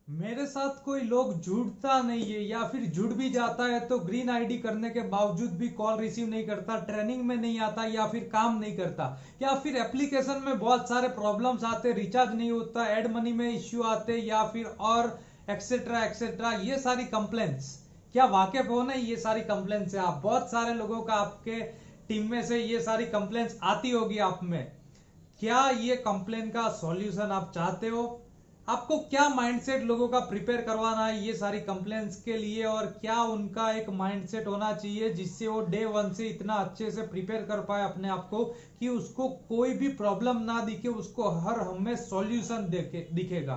मेरे साथ कोई लोग जुड़ता नहीं है या फिर जुड़ भी जाता है तो ग्रीन आईडी करने के बावजूद भी कॉल रिसीव नहीं करता, ट्रेनिंग में नहीं आता या फिर काम नहीं करता, या फिर एप्लीकेशन में बहुत सारे प्रॉब्लम्स आते, रिचार्ज नहीं होता, एड मनी में इश्यू आते, या फिर और एक्सेट्रा एक्सेट्रा, ये सारी कंप्लेंट्स। क्या वाकिफ हो ना, ये सारी कंप्लेंट्स है, आप बहुत सारे लोगों का आपके टीम में से ये सारी कंप्लेंट्स आती होगी आप में। क्या ये कंप्लेन का सॉल्यूशन आप चाहते हो? आपको क्या माइंडसेट लोगों का प्रिपेयर करवाना है ये सारी कंप्लेंट्स के लिए, और क्या उनका एक माइंडसेट होना चाहिए जिससे वो डे वन से इतना अच्छे से प्रिपेयर कर पाए अपने आप को कि उसको कोई भी प्रॉब्लम ना दिखे, उसको हर हमें सॉल्यूशन दिखेगा।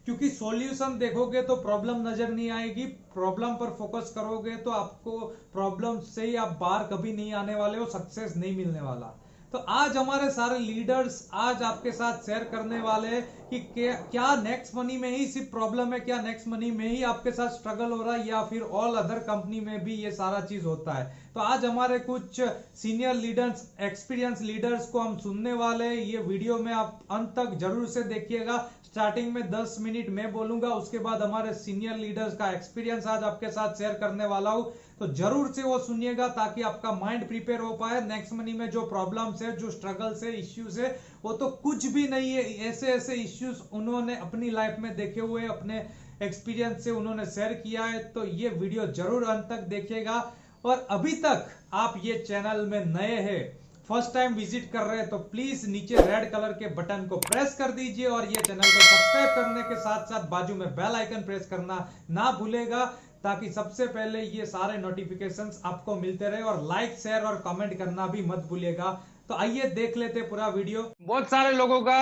क्योंकि सॉल्यूशन देखोगे तो प्रॉब्लम नजर नहीं आएगी, प्रॉब्लम पर फोकस करोगे तो आपको प्रॉब्लम से ही आप बाहर कभी नहीं आने वाले हो, सक्सेस नहीं मिलने वाला। तो आज हमारे सारे लीडर्स आज आपके साथ शेयर करने वाले हैं कि क्या नेक्स्ट मनी में ही सिर्फ प्रॉब्लम है, क्या नेक्स्ट मनी में ही आपके साथ स्ट्रगल हो रहा है, या फिर ऑल अदर कंपनी में भी ये सारा चीज होता है। तो आज हमारे कुछ सीनियर लीडर्स, एक्सपीरियंस लीडर्स को हम सुनने वाले हैं। ये वीडियो में आप अंत तक जरूर से देखिएगा। स्टार्टिंग में 10 मिनट मैं बोलूंगा, उसके बाद हमारे सीनियर लीडर्स का एक्सपीरियंस आज आपके साथ शेयर करने वाला हूं। तो जरूर से वो सुनिएगा ताकि आपका माइंड प्रिपेयर हो पाए। नेक्स्ट मनी में जो प्रॉब्लम्स है, जो स्ट्रगल्स है, इश्यूज है, वो तो कुछ भी नहीं है। ऐसे ऐसे इश्यूज उन्होंने अपनी लाइफ में देखे हुए, अपने एक्सपीरियंस से उन्होंने शेयर किया है। तो ये वीडियो जरूर अंत तक देखिएगा। और अभी तक आप ये चैनल में नए हैं, फर्स्ट टाइम विजिट कर रहे हैं, तो प्लीज नीचे रेड कलर के बटन को प्रेस कर दीजिए और ये चैनल को सब्सक्राइब करने के साथ साथ बाजू में बेल आइकन प्रेस करना ना भूलेगा, ताकि सबसे पहले ये सारे नोटिफिकेशंस आपको मिलते रहे। और लाइक, शेयर और कमेंट करना भी मत भूलिएगा। तो आइए देख लेते पूरा वीडियो। बहुत सारे लोगों का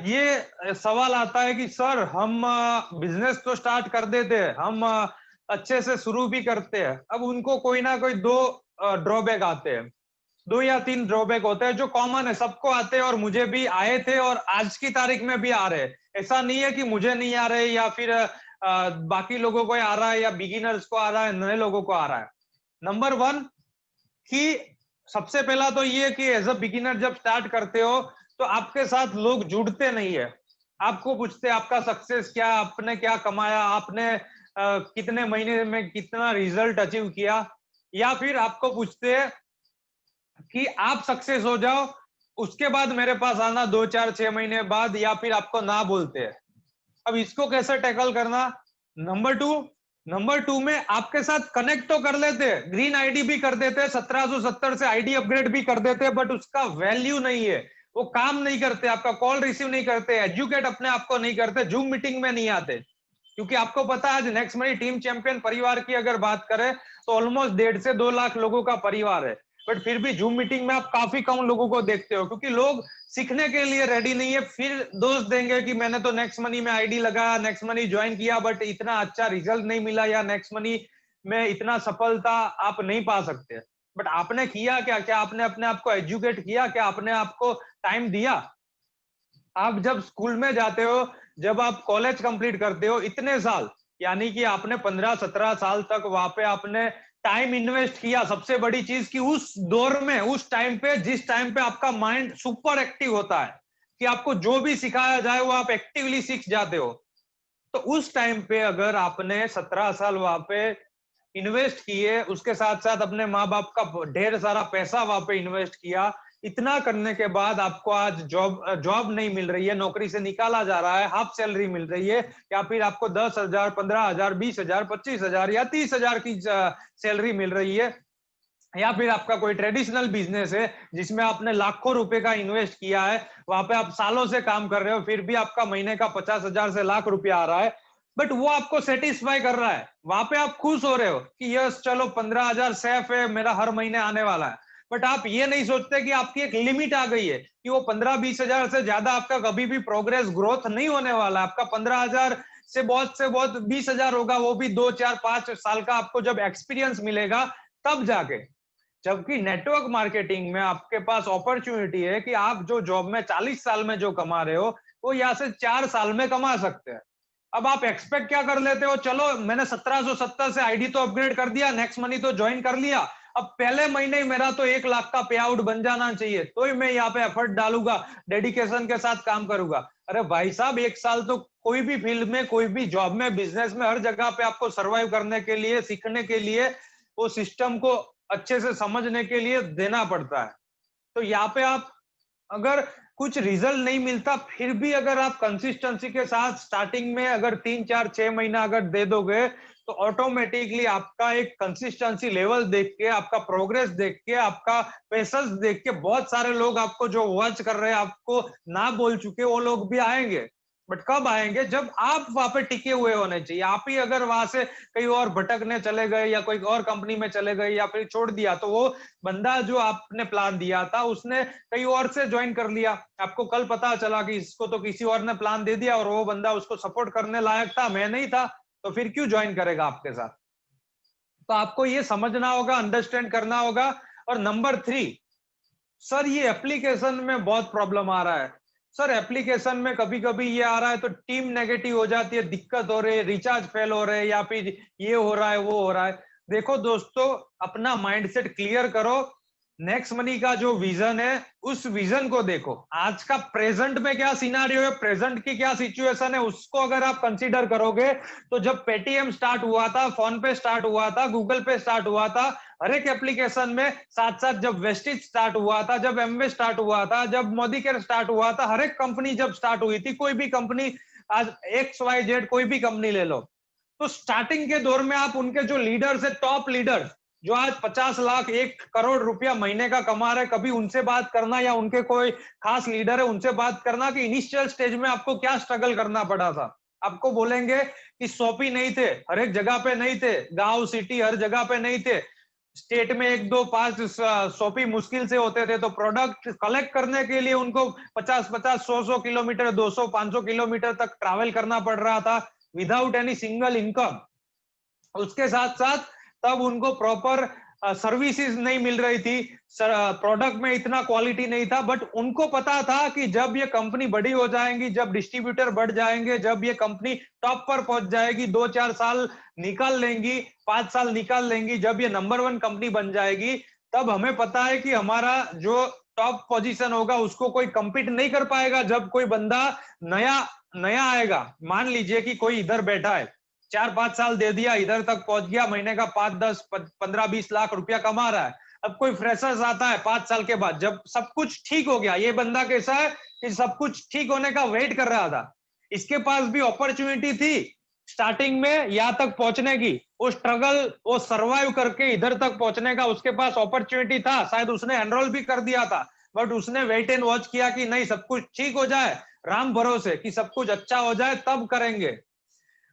ये सवाल आता है कि सर हम बिजनेस तो स्टार्ट कर देते हैं, हम अच्छे से शुरू भी करते हैं, अब उनको कोई ना कोई दो ड्रॉबैक आते हैं, दो या तीन ड्रॉबैक होते हैं जो कॉमन है, सबको आते हैं और मुझे भी आए थे और आज की तारीख में भी आ रहे हैं। ऐसा नहीं है कि मुझे नहीं आ रहे या फिर बाकी लोगों को आ रहा है या बिगिनर्स को आ रहा है, नए लोगों को आ रहा है। नंबर वन कि सबसे पहला तो ये कि एज अ बिगिनर जब स्टार्ट करते हो तो आपके साथ लोग जुड़ते नहीं है। आपको पूछते हैं आपका सक्सेस क्या, आपने क्या कमाया, आपने कितने महीने में कितना रिजल्ट अचीव किया, या फिर आपको पूछते हैं कि आप सक्सेस हो जाओ उसके बाद मेरे पास आना 2 4 6 महीने बाद, या फिर आपको ना बोलते हैं। अब इसको कैसे टैकल करना? नंबर टू में आपके साथ कनेक्ट तो कर लेते हैं, ग्रीन आईडी भी कर देते हैं, 1770 से आईडी अपग्रेड भी कर देते हैं, बट उसका वैल्यू नहीं है। वो काम नहीं करते, आपका कॉल रिसीव नहीं करते, एजुकेट अपने आप को नहीं करते, जूम मीटिंग में नहीं आते। क्योंकि आपको पता है आज नेक्स्ट मनी टीम चैंपियन परिवार की अगर बात करें तो ऑलमोस्ट 1.5 से 2 लाख लोगों का परिवार है, बट फिर भी जूम मीटिंग में आप काफी कम लोगों को देखते हो, क्योंकि लोग सीखने के लिए रेडी नहीं है। फिर दोष देंगे कि मैंने तो नेक्स्ट मनी में आईडी लगाया, नेक्स्ट मनी ज्वाइन किया, बट इतना अच्छा रिजल्ट नहीं मिला, या नेक्स्ट मनी में इतना सफलता आप नहीं पा सकते। बट आपने किया क्या? क्या आपने अपने आप को एजुकेट किया? क्या आपने आपको टाइम दिया? आप जब स्कूल में जाते हो, जब आप कॉलेज कंप्लीट करते हो, इतने साल, यानी कि आपने 15 17 साल तक वहां पे आपने टाइम इन्वेस्ट किया। सबसे बड़ी चीज कि उस दौर में, उस टाइम पे, जिस टाइम पे आपका माइंड सुपर एक्टिव होता है कि आपको जो भी सिखाया जाए वो आप एक्टिवली सीख जाते हो, तो उस टाइम पे अगर आपने 17 साल वहां पे इन्वेस्ट किए, उसके साथ साथ अपने माँ बाप का ढेर सारा पैसा वहां पे इन्वेस्ट किया, इतना करने के बाद आपको आज जॉब नहीं मिल रही है, नौकरी से निकाला जा रहा है, हाफ सैलरी मिल रही है, या फिर आपको 10,000 15,000 20,000 25,000 या 30,000 की सैलरी मिल रही है, या फिर आपका कोई ट्रेडिशनल बिजनेस है जिसमें आपने लाखों रुपए का इन्वेस्ट किया है, वहां पे आप सालों से काम कर रहे हो, फिर भी आपका महीने का 50,000 से लाख रुपया आ रहा है, बट वो आपको सेटिस्फाई कर रहा है, वहां पे आप खुश हो रहे हो कि यस चलो 15,000 सेफ है, मेरा हर महीने आने वाला है। बट आप ये नहीं सोचते कि आपकी एक लिमिट आ गई है कि वो 15-20,000 से ज्यादा आपका कभी भी प्रोग्रेस ग्रोथ नहीं होने वाला। आपका 15,000 से बहुत 20,000 होगा, वो भी 2 4 5 साल का आपको जब एक्सपीरियंस मिलेगा तब जाके। जबकि नेटवर्क मार्केटिंग में आपके पास अपॉर्चुनिटी है कि आप जो जॉब में 40 साल में जो कमा रहे हो वो यहाँ से 4 साल में कमा सकते हैं। अब आप एक्सपेक्ट क्या कर लेते हो, चलो मैंने 1770 से आईडी तो अपग्रेड कर दिया, नेक्स्ट मनी तो ज्वाइन कर लिया, अब पहले महीने ही मेरा तो 1 लाख का पे आउट बन जाना चाहिए, तो ही मैं यहाँ पे एफर्ट डालूंगा, डेडिकेशन के साथ काम करूंगा। अरे भाई साहब, 1 साल तो कोई भी फील्ड में, कोई भी जॉब में, बिजनेस में, हर जगह पे आपको सर्वाइव करने के लिए, सीखने के लिए, वो सिस्टम को अच्छे से समझने के लिए देना पड़ता है। तो यहाँ पे आप अगर कुछ रिजल्ट नहीं मिलता, फिर भी अगर आप कंसिस्टेंसी के साथ स्टार्टिंग में अगर 3 4 6 महीना अगर दे दोगे, तो ऑटोमेटिकली आपका एक कंसिस्टेंसी लेवल देख के, आपका प्रोग्रेस देख के, आपका पेशेंस देख के बहुत सारे लोग आपको जो वॉच कर रहे हैं, आपको ना बोल चुके, वो लोग भी आएंगे। बट कब आएंगे? जब आप वहां पे टिके हुए होने चाहिए। आप ही अगर वहां से कहीं और भटकने चले गए या कोई और कंपनी में चले गए या फिर छोड़ दिया, तो वो बंदा जो आपने प्लान दिया था उसने कहीं और से ज्वाइन कर लिया, आपको कल पता चला कि इसको तो किसी और ने प्लान दे दिया और वो बंदा उसको सपोर्ट करने लायक था, मैं नहीं था, तो फिर क्यों ज्वाइन करेगा आपके साथ? तो आपको ये समझना होगा, अंडरस्टैंड करना होगा। और नंबर 3, सर ये एप्लीकेशन में बहुत प्रॉब्लम आ रहा है। सर एप्लीकेशन में कभी कभी ये आ रहा है तो टीम नेगेटिव हो जाती है, दिक्कत हो रही है, रिचार्ज फेल हो रहे हैं, या फिर ये हो रहा है, वो हो रहा है। देखो दोस्तों, अपना माइंडसेट क्लियर करो। नेक्स्ट मनी का जो विजन है, उस विजन को देखो। आज का प्रेजेंट में क्या सिनारियो है, प्रेजेंट की क्या सिचुएशन है, उसको अगर आप कंसीडर करोगे, तो जब पेटीएम स्टार्ट हुआ था, फोन पे स्टार्ट हुआ था, गूगल पे स्टार्ट हुआ था, हर एक एप्लीकेशन में, साथ साथ जब वेस्टिज स्टार्ट हुआ था, जब एमवे स्टार्ट हुआ था, जब मोदी केयर स्टार्ट हुआ था, हर एक कंपनी जब स्टार्ट हुई थी, कोई भी कंपनी, आज XYZ कोई भी कंपनी ले लो, तो स्टार्टिंग के दौर में आप उनके जो लीडर्स है, टॉप लीडर्स, जो आज 50 लाख 1 करोड़ रुपया महीने का कमा रहे, कभी उनसे बात करना, या उनके कोई खास लीडर है उनसे बात करना कि इनिशियल स्टेज में आपको क्या स्ट्रगल करना पड़ा था। आपको बोलेंगे कि शॉपी नहीं थे, हर एक जगह पे नहीं थे, गांव सिटी हर जगह पे नहीं थे, स्टेट में 1 2 5 शॉपी मुश्किल से होते थे, तो प्रोडक्ट कलेक्ट करने के लिए उनको 50 100 किलोमीटर, 200 500 किलोमीटर तक ट्रैवल करना पड़ रहा था विदाउट एनी सिंगल इनकम। उसके साथ साथ तब उनको प्रॉपर सर्विसेज नहीं मिल रही थी, प्रोडक्ट में इतना क्वालिटी नहीं था, बट उनको पता था कि जब ये कंपनी बड़ी हो जाएंगी, जब डिस्ट्रीब्यूटर बढ़ जाएंगे, जब ये कंपनी टॉप पर पहुंच जाएगी, 2 4 साल निकाल लेंगी, 5 साल निकाल लेंगी, जब ये नंबर 1 कंपनी बन जाएगी, तब हमें पता है कि हमारा जो टॉप पोजीशन होगा उसको कोई कंपीट नहीं कर पाएगा। जब कोई बंदा नया नया आएगा, मान लीजिए कि कोई इधर बैठा है, 4 5 साल दे दिया, इधर तक पहुंच गया, महीने का 5 10 15 20 लाख रुपया कमा रहा है। अब कोई फ्रेशर्स आता है 5 साल के बाद, जब सब कुछ ठीक हो गया, ये बंदा कैसा है कि सब कुछ ठीक होने का वेट कर रहा था, इसके पास भी अपॉर्चुनिटी थी स्टार्टिंग में यहाँ तक पहुंचने की, वो स्ट्रगल, वो सरवाइव करके इधर तक पहुंचने का उसके पास अपॉर्चुनिटी था, शायद उसने एनरोल भी कर दिया था, बट उसने वेट एंड वॉच किया कि नहीं, सब कुछ ठीक हो जाए, राम भरोसे कि सब कुछ अच्छा हो जाए तब करेंगे।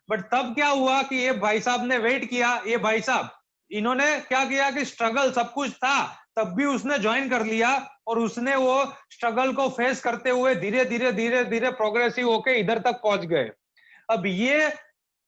बट तब क्या हुआ कि ये भाई साहब ने वेट किया, ये भाई साहब इन्होंने क्या किया कि स्ट्रगल सब कुछ था, तब भी उसने ज्वाइन कर लिया, और उसने वो स्ट्रगल को फेस करते हुए धीरे धीरे धीरे धीरे प्रोग्रेसिव होके इधर तक पहुंच गए। अब ये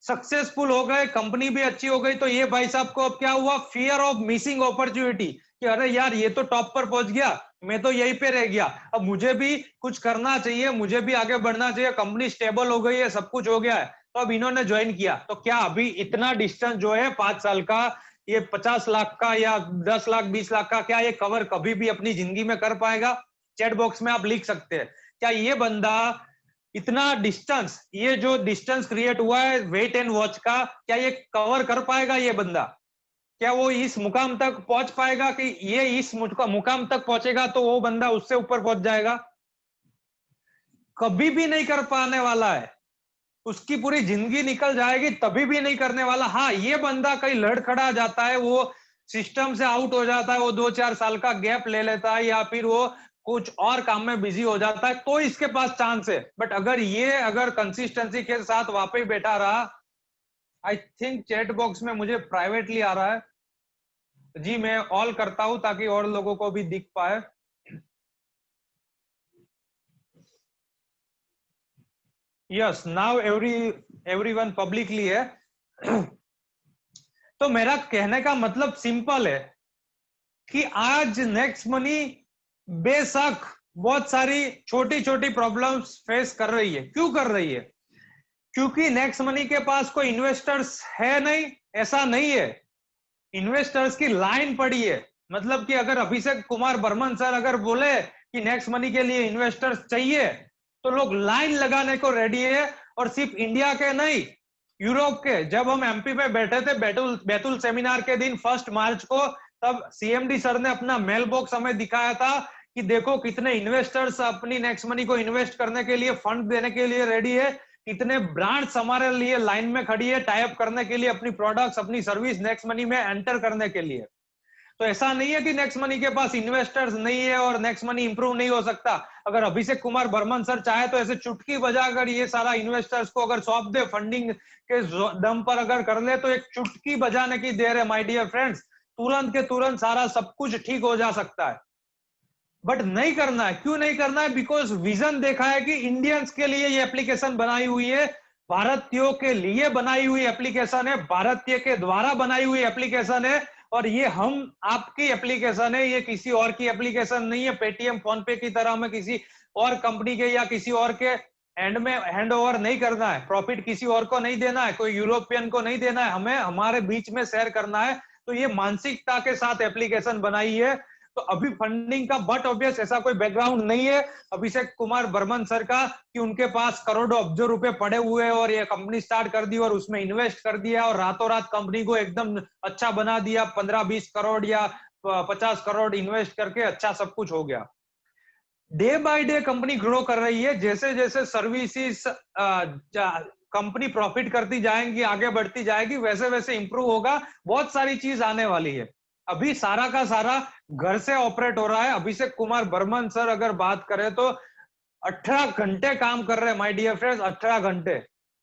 सक्सेसफुल हो गए, कंपनी भी अच्छी हो गई, तो ये भाई साहब को अब क्या हुआ, फियर ऑफ मिसिंग अपॉर्चुनिटी, कि अरे यार ये तो टॉप पर पहुंच गया, मैं तो यहीं पे रह गया, अब मुझे भी कुछ करना चाहिए, मुझे भी आगे बढ़ना चाहिए, कंपनी स्टेबल हो गई है, सब कुछ हो गया है, तो अब इन्होंने ज्वाइन किया। तो क्या अभी इतना डिस्टेंस जो है 5 साल का, ये 50 लाख का या 10 लाख 20 लाख का, क्या ये कवर कभी भी अपनी जिंदगी में कर पाएगा? चैट बॉक्स में आप लिख सकते हैं, क्या ये बंदा इतना डिस्टेंस, ये जो डिस्टेंस क्रिएट हुआ है वेट एंड वॉच का, क्या ये कवर कर पाएगा? ये बंदा क्या वो इस मुकाम तक पहुंच पाएगा कि ये इस मुकाम तक पहुंचेगा तो वो बंदा उससे ऊपर पहुंच जाएगा? कभी भी नहीं कर पाने वाला है, उसकी पूरी जिंदगी निकल जाएगी तभी भी नहीं करने वाला। हाँ, ये बंदा कहीं लड़खड़ा जाता है, वो सिस्टम से आउट हो जाता है, वो 2 4 साल का गैप ले लेता है, या फिर वो कुछ और काम में बिजी हो जाता है, तो इसके पास चांस है। बट अगर कंसिस्टेंसी के साथ वहां पे बैठा रहा, आई थिंक चैट बॉक्स में मुझे प्राइवेटली आ रहा है जी, मैं ऑल करता हूं ताकि और लोगों को भी दिख पाए। यस, नाउ एवरीवन पब्लिकली है। तो मेरा कहने का मतलब सिंपल है कि आज नेक्स्ट मनी बेशक बहुत सारी छोटी छोटी प्रॉब्लम्स फेस कर रही है। क्यों कर रही है? क्योंकि नेक्स्ट मनी के पास कोई इन्वेस्टर्स है नहीं, ऐसा नहीं है। इन्वेस्टर्स की लाइन पड़ी है। मतलब कि अगर अभिषेक कुमार बर्मन सर अगर बोले कि नेक्स्ट मनी के लिए इन्वेस्टर्स चाहिए, तो लोग लाइन लगाने को रेडी है। और सिर्फ इंडिया के नहीं, यूरोप के। जब हम एमपी में बैठे थे बैतूल सेमिनार के दिन 1 मार्च को, तब सीएमडी सर ने अपना मेल बॉक्स हमें दिखाया था कि देखो कितने इन्वेस्टर्स अपनी नेक्स्ट मनी को इन्वेस्ट करने के लिए, फंड देने के लिए रेडी है, कितने ब्रांड्स हमारे लिए लाइन में खड़ी है टाई अप करने के लिए, अपनी प्रोडक्ट्स अपनी सर्विस नेक्स्ट मनी में एंटर करने के लिए। तो ऐसा नहीं है कि नेक्स्ट मनी के पास इन्वेस्टर्स नहीं है और नेक्स्ट मनी इंप्रूव नहीं हो सकता। अगर अभिषेक कुमार बर्मन सर चाहे तो ऐसे चुटकी बजाकर ये सारा इन्वेस्टर्स को अगर सौंप दे, फंडिंग के दम पर अगर कर ले, तो एक चुटकी बजाने की देर है माय डियर फ्रेंड्स। तुरंत के तुरंत सारा सब कुछ ठीक हो जा सकता है। बट नहीं करना है। क्यों नहीं करना है? बिकॉज विजन देखा है कि इंडियंस के लिए ये एप्लीकेशन बनाई हुई है, भारतीयों के लिए बनाई हुई एप्लीकेशन है, भारतीय के द्वारा बनाई हुई एप्लीकेशन है। और ये हम आपकी एप्लीकेशन है, ये किसी और की एप्लीकेशन नहीं है। पेटीएम फोन पे की तरह हमें किसी और कंपनी के या किसी और के हैंड ओवर नहीं करना है। प्रॉफिट किसी और को नहीं देना है, कोई यूरोपियन को नहीं देना है, हमें हमारे बीच में शेयर करना है। तो ये मानसिकता के साथ एप्लीकेशन बनाई है। तो अभी फंडिंग का बट ऑब्वियस ऐसा कोई बैकग्राउंड नहीं है अभिषेक कुमार बर्मन सर का कि उनके पास करोड़ों अब्जों रुपए पड़े हुए हैं और ये कंपनी स्टार्ट कर दी और उसमें इन्वेस्ट कर दिया और रातों रात कंपनी को एकदम अच्छा बना दिया, 15-20 करोड़ या 50 करोड़ इन्वेस्ट करके अच्छा सब कुछ हो गया। Day by day company grow कर रही है। जैसे जैसे सर्विसेज कंपनी प्रॉफिट करती जाएंगी, आगे बढ़ती जाएगी, वैसे वैसे इंप्रूव होगा। बहुत सारी चीज आने वाली है। अभी सारा का सारा घर से ऑपरेट हो रहा है। अभिषेक कुमार बर्मन सर अगर बात करें तो 18 घंटे काम कर रहे हैं माय डियर फ्रेंड्स, 18 घंटे।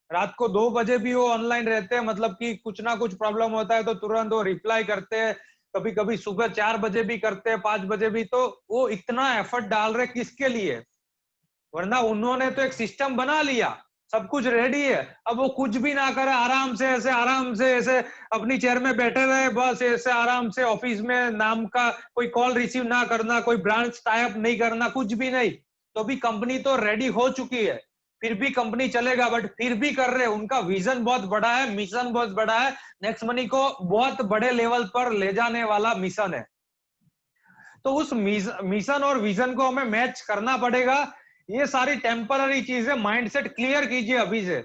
रात को 2 बजे भी वो ऑनलाइन रहते हैं, मतलब कि कुछ ना कुछ प्रॉब्लम होता है तो तुरंत वो रिप्लाई करते हैं। कभी कभी सुबह 4 बजे भी करते हैं, 5 बजे भी। तो वो इतना एफर्ट डाल रहे किसके लिए? वरना उन्होंने तो एक सिस्टम बना लिया, सब कुछ रेडी है। अब वो कुछ भी ना करे, आराम से ऐसे अपनी चेयर में बैठे रहे, बस ऐसे आराम से ऑफिस में नाम का कोई कॉल रिसीव ना करना, कोई ब्रांच टाई अप नहीं करना, कुछ भी नहीं। तो भी कंपनी तो रेडी हो चुकी है, फिर भी कंपनी चलेगा। बट फिर भी कर रहे, उनका विजन बहुत बड़ा है, मिशन बहुत बड़ा है, नेक्स्ट मनी को बहुत बड़े लेवल पर ले जाने वाला मिशन है। तो उस मिशन और विजन को हमें मैच करना पड़ेगा। ये सारी टेम्पररी चीजें माइंडसेट क्लियर कीजिए अभी से